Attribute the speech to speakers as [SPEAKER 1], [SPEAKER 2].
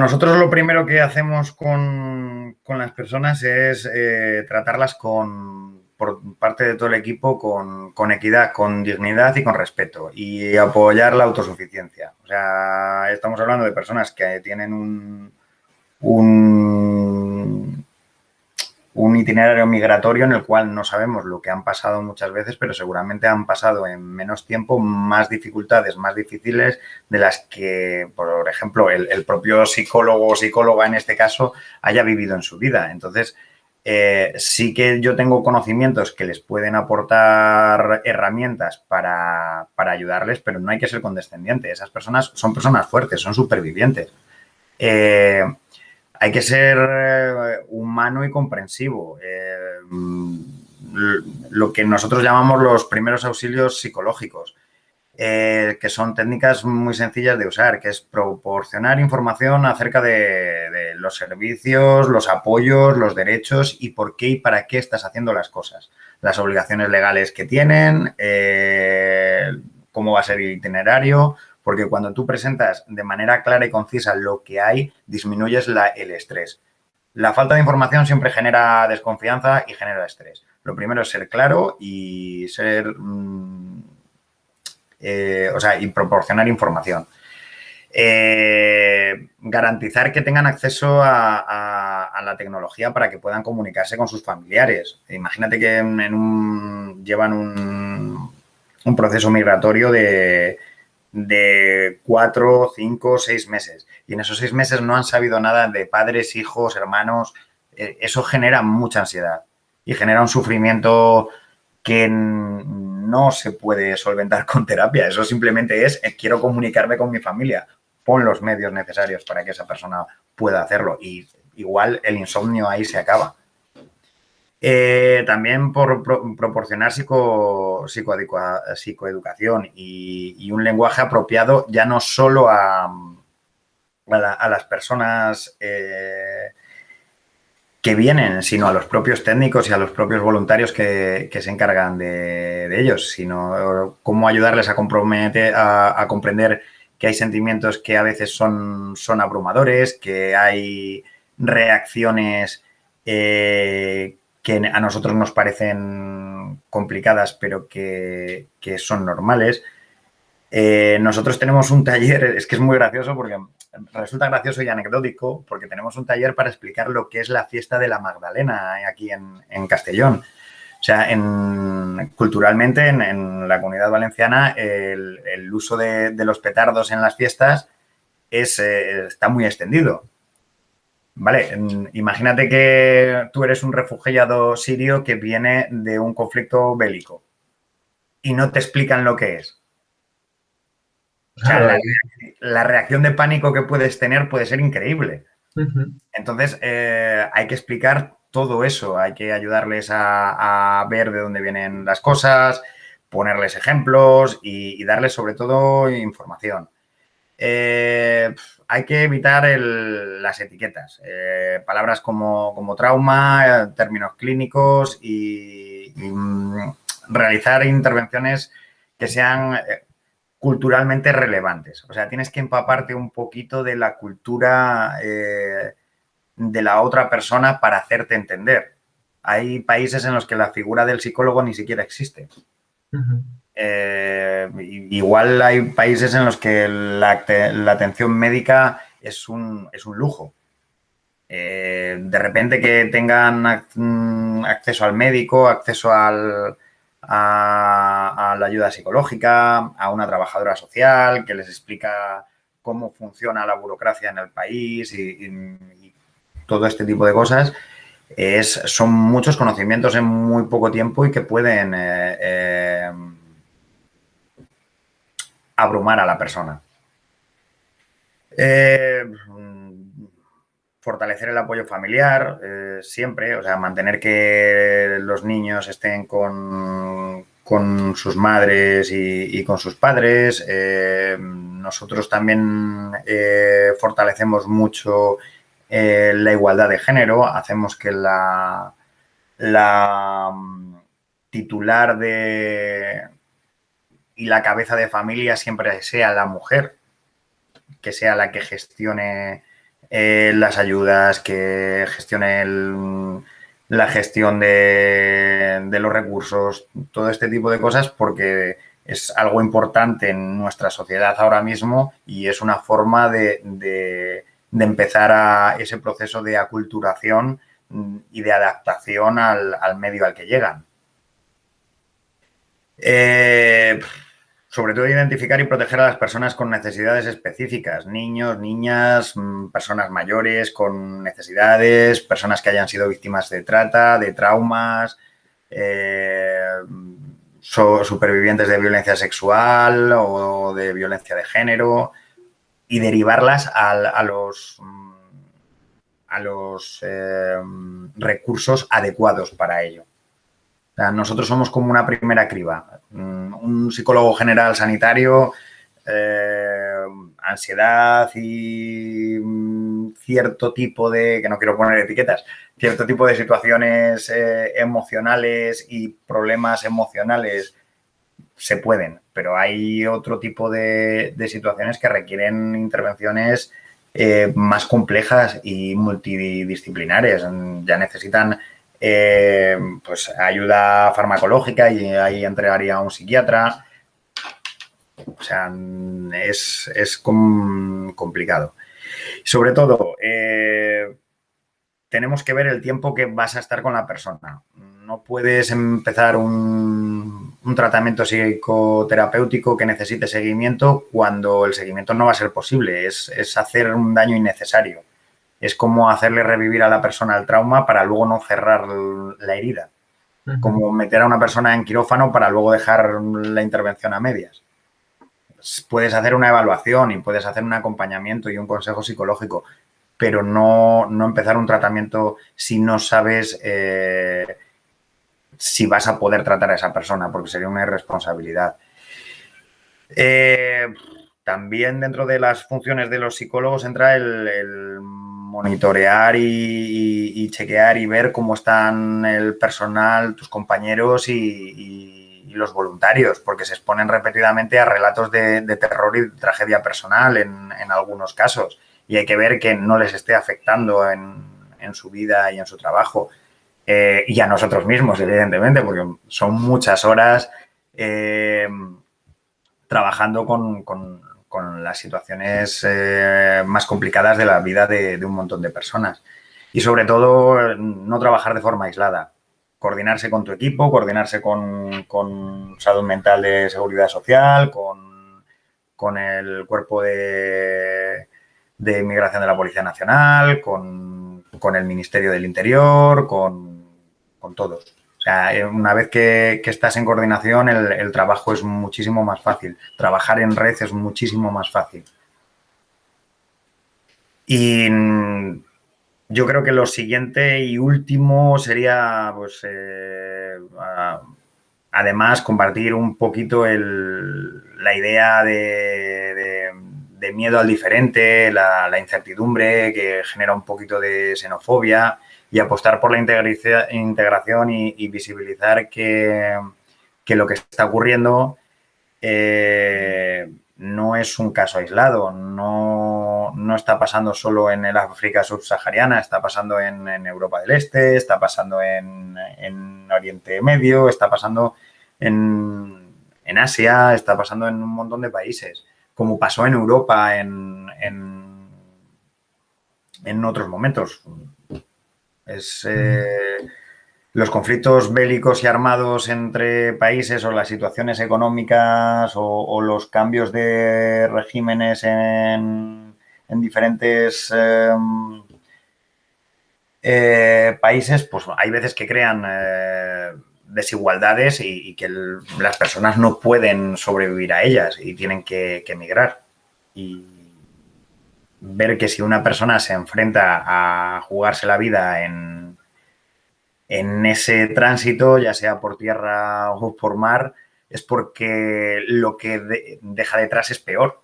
[SPEAKER 1] Nosotros lo primero que hacemos con las personas es tratarlas por parte de todo el equipo con equidad, con dignidad y con respeto y apoyar la autosuficiencia. O sea, estamos hablando de personas que tienen un, un itinerario migratorio en el cual no sabemos lo que han pasado muchas veces, pero seguramente han pasado en menos tiempo más dificultades, más difíciles de las que, por ejemplo, el propio psicólogo o psicóloga en este caso haya vivido en su vida. Entonces, sí que yo tengo conocimientos que les pueden aportar herramientas para ayudarles, pero no hay que ser condescendiente. Esas personas son personas fuertes, son supervivientes. Hay que ser humano y comprensivo. Lo que nosotros llamamos los primeros auxilios psicológicos, que son técnicas muy sencillas de usar, que es proporcionar información acerca de los servicios, los apoyos, los derechos y por qué y para qué estás haciendo las cosas. Las obligaciones legales que tienen, cómo va a ser el itinerario, porque cuando tú presentas de manera clara y concisa lo que hay, disminuyes el estrés. La falta de información siempre genera desconfianza y genera estrés. Lo primero es ser claro y y proporcionar información. Garantizar que tengan acceso a la tecnología para que puedan comunicarse con sus familiares. Imagínate que llevan un proceso migratorio de 4, 5, 6 meses. Y en esos 6 meses no han sabido nada de padres, hijos, hermanos. Eso genera mucha ansiedad y genera un sufrimiento que no se puede solventar con terapia. Eso simplemente es, quiero comunicarme con mi familia. Pon los medios necesarios para que esa persona pueda hacerlo. Y igual el insomnio ahí se acaba. También por proporcionar psicoeducación y un lenguaje apropiado ya no solo a las personas que vienen, sino a los propios técnicos y a los propios voluntarios que se encargan de ellos, sino cómo ayudarles a comprender que hay sentimientos que a veces son abrumadores, que hay reacciones que a nosotros nos parecen complicadas, pero que son normales. Nosotros tenemos un taller, es que es muy gracioso porque resulta gracioso y anecdótico, porque tenemos un taller para explicar lo que es la fiesta de la Magdalena aquí en Castellón. O sea, culturalmente en la Comunidad Valenciana el uso de los petardos en las fiestas está muy extendido. Vale, imagínate que tú eres un refugiado sirio que viene de un conflicto bélico y no te explican lo que es. O sea,
[SPEAKER 2] Claro,
[SPEAKER 1] la reacción de pánico que puedes tener puede ser increíble.
[SPEAKER 2] uh-huh.
[SPEAKER 1] Entonces, hay que explicar todo eso, hay que ayudarles a ver de dónde vienen las cosas, ponerles ejemplos y darles sobre todo información. Hay que evitar las etiquetas, palabras como trauma, términos clínicos y realizar intervenciones que sean culturalmente relevantes. O sea, tienes que empaparte un poquito de la cultura de la otra persona para hacerte entender. Hay países en los que la figura del psicólogo ni siquiera existe.
[SPEAKER 2] Uh-huh.
[SPEAKER 1] Igual hay países en los que la atención médica es un lujo. De repente que tengan acceso al médico, acceso a la ayuda psicológica, a una trabajadora social que les explica cómo funciona la burocracia en el país y todo este tipo de cosas, son muchos conocimientos en muy poco tiempo y que pueden abrumar a la persona. Fortalecer el apoyo familiar siempre, o sea, mantener que los niños estén con sus madres y con sus padres. Nosotros también fortalecemos mucho la igualdad de género, hacemos que la titular y la cabeza de familia siempre sea la mujer, que sea la que gestione las ayudas, que gestione la gestión de los recursos, todo este tipo de cosas, porque es algo importante en nuestra sociedad ahora mismo y es una forma de empezar a ese proceso de aculturación y de adaptación al medio al que llegan. Sobre todo identificar y proteger a las personas con necesidades específicas, niños, niñas, personas mayores con necesidades, personas que hayan sido víctimas de trata, de traumas, supervivientes de violencia sexual o de violencia de género, y derivarlas a los recursos adecuados para ello. O sea, nosotros somos como una primera criba. Un psicólogo general sanitario, ansiedad y cierto tipo de, que no quiero poner etiquetas, cierto tipo de situaciones emocionales y problemas emocionales se pueden, pero hay otro tipo de situaciones que requieren intervenciones más complejas y multidisciplinares. Ya necesitan pues ayuda farmacológica y ahí entregaría a un psiquiatra. O sea, es complicado. Sobre todo, tenemos que ver el tiempo que vas a estar con la persona. No puedes empezar un tratamiento psicoterapéutico que necesite seguimiento cuando el seguimiento no va a ser posible. Es hacer un daño innecesario. Es como hacerle revivir a la persona el trauma para luego no cerrar la herida. Como meter a una persona en quirófano para luego dejar la intervención a medias. Puedes hacer una evaluación y puedes hacer un acompañamiento y un consejo psicológico, pero no empezar un tratamiento si no sabes si vas a poder tratar a esa persona, porque sería una irresponsabilidad. También dentro de las funciones de los psicólogos entra el monitorear y chequear y ver cómo están el personal, tus compañeros y los voluntarios, porque se exponen repetidamente a relatos de terror y de tragedia personal en algunos casos, y hay que ver que no les esté afectando en su vida y en su trabajo. Y a nosotros mismos, evidentemente, porque son muchas horas trabajando con las situaciones más complicadas de la vida de un montón de personas. Y sobre todo, no trabajar de forma aislada. Coordinarse con tu equipo, coordinarse con salud mental de seguridad social, con el cuerpo de inmigración de la Policía Nacional, con el Ministerio del Interior, con todos. O sea, una vez que estás en coordinación, el trabajo es muchísimo más fácil. Trabajar en red es muchísimo más fácil. Y yo creo que lo siguiente y último sería, pues, además, compartir un poquito la idea de miedo al diferente, la incertidumbre que genera un poquito de xenofobia y apostar por la integración y visibilizar que lo que está ocurriendo no es un caso aislado, no está pasando solo en el África subsahariana, está pasando en Europa del Este, está pasando en Oriente Medio, está pasando en Asia, está pasando en un montón de países, como pasó en Europa en otros momentos. Los conflictos bélicos y armados entre países o las situaciones económicas o los cambios de regímenes en diferentes países, pues hay veces que crean desigualdades y que las personas no pueden sobrevivir a ellas y tienen que emigrar. Y ver que si una persona se enfrenta a jugarse la vida en ese tránsito, ya sea por tierra o por mar, es porque lo que deja detrás es peor.